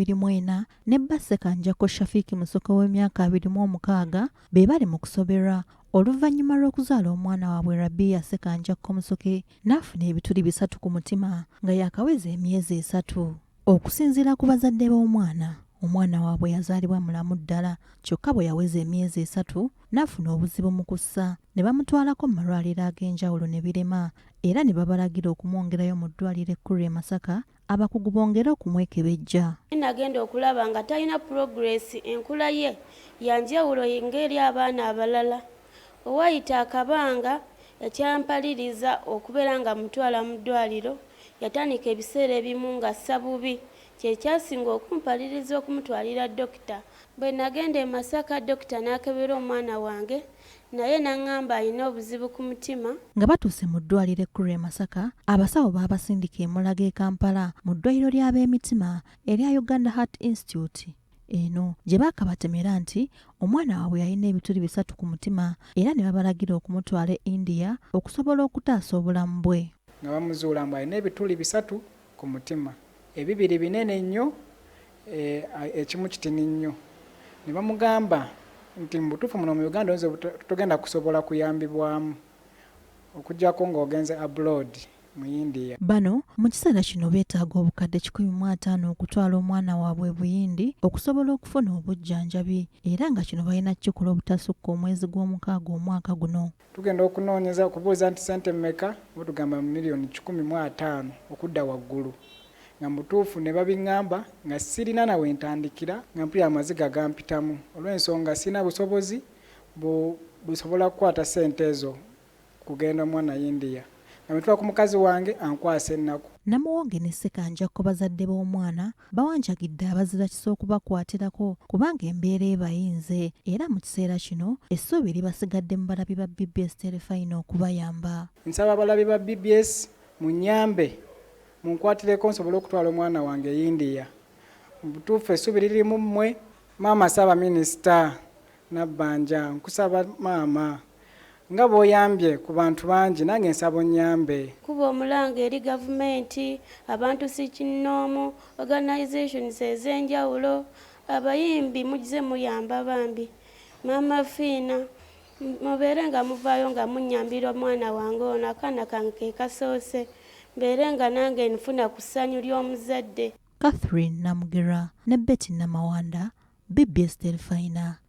24 ne Bassekanjako Shafiki Musoko w'emyaka 26 be bali mu kusoberwa oluvannyuma lw'okuzaala omwana waabwe Rabia Ssekanjako Musoke n'afuna ebituli 3 ku mutima nga yakaweza emyezi 3. Okusinziira ku bazadde b'omwana, omwana waabwe yazaalibwa mulamu ddala kyokka bwe yaweza emyezi 3 n'afuna obuzibu mu kussa ne bamutwalako mu malwaliro ag'enjawulo ne birema era ne babalagira okumwongerayo mu ddwaliro ekkulu e Masaka abakugu bongera okumwekebejja. Nagenda okulaba nga talina progress, enkula ye yanjawulo ng'eri abaana abalala. Owayita akabanga ekyampaliriza okubeera nga mutwala mu ddwaliro yatandika ebiseera ebimu nga assa bubi, kyekyasinga okumpaliriza okumutwalira dokita. Bwe nagenda e Masaka dokita n'akebera omwana wange naye n'aŋŋamba alina obuzibu ku mutima. Nga batuuse mu ddwaliro ekkulu e Masaka, abasawo baabasindika e Mulago e Kampala mu ddwaliro ly'ab'emitima erya Uganda Heart Institute. Eno gye baakabatemera nti omwana waabwe yalina ebituli 3 ku mutima era ne babalagira okumutwala e India okusobola okutaasa obulamu bwe. Nga bamuzuula mbu alina ebituli 3 ku mutima, ebibiri binene nnyo, ekimu kitini nnyo. Ne bamugamba nti mu butuufu muno mu Uganda oyinza togenda kusobola kuyambibwamu okuggyako ng'ogenze abroad mu India. Bano mu kiseera kino beetaaga obukadde 150 okutwala omwana waabwe Buyindi okusobola okufuna obujjanjabi era nga kino balina kikola obutasukka omwezi gw'omukaaga omwaka guno. Tugenda okunoonyeza okubuuza nti ssente mmeka, tugamba miliyoni 15 okudda waggulu. Nga mutuufu ne babiŋŋamba nga sirina nawe ntandikira nga mpulira amaziga gampitamu olw'ensonga sina busobozi busobola kukwata ssente ezo kugenda omwana India. Namitwala ku mukazi wange ankwasa ennaku. Namuwonge ne Ssekanjako bazadde b'omwana bawanjagidde abazira kisa okubakwatirako kubanga embeera ebayinze era mu kiseera kino essuubi libasigadde mu balabi ba BBS Telefayina okubayamba. Nsaba abalabi ba BBS munyambe munkwatireko nsobole okutwala omwana wange India. Mu butuufu essuubi liri mu mmwe. Maama Ssaaba Minisita Nabbanja, nkusaba maama nga bw'oyambye ku bantu bangi nange nsaba onnyambe. Kuba omulanga eri gavumenti, abantu si kinnoomu, organizations ez'enjawulo, abayimbi mugize muyamba bambi. Maama Fiina mubeere nga muvaayo nga munnyambira omwana wange ono, akaana kange ke kasoose, mbeere nga nange nfuna ku ssanyu ly'omuzadde. Catherine Namugera ne Betty Namawanda, BBS Telefayina.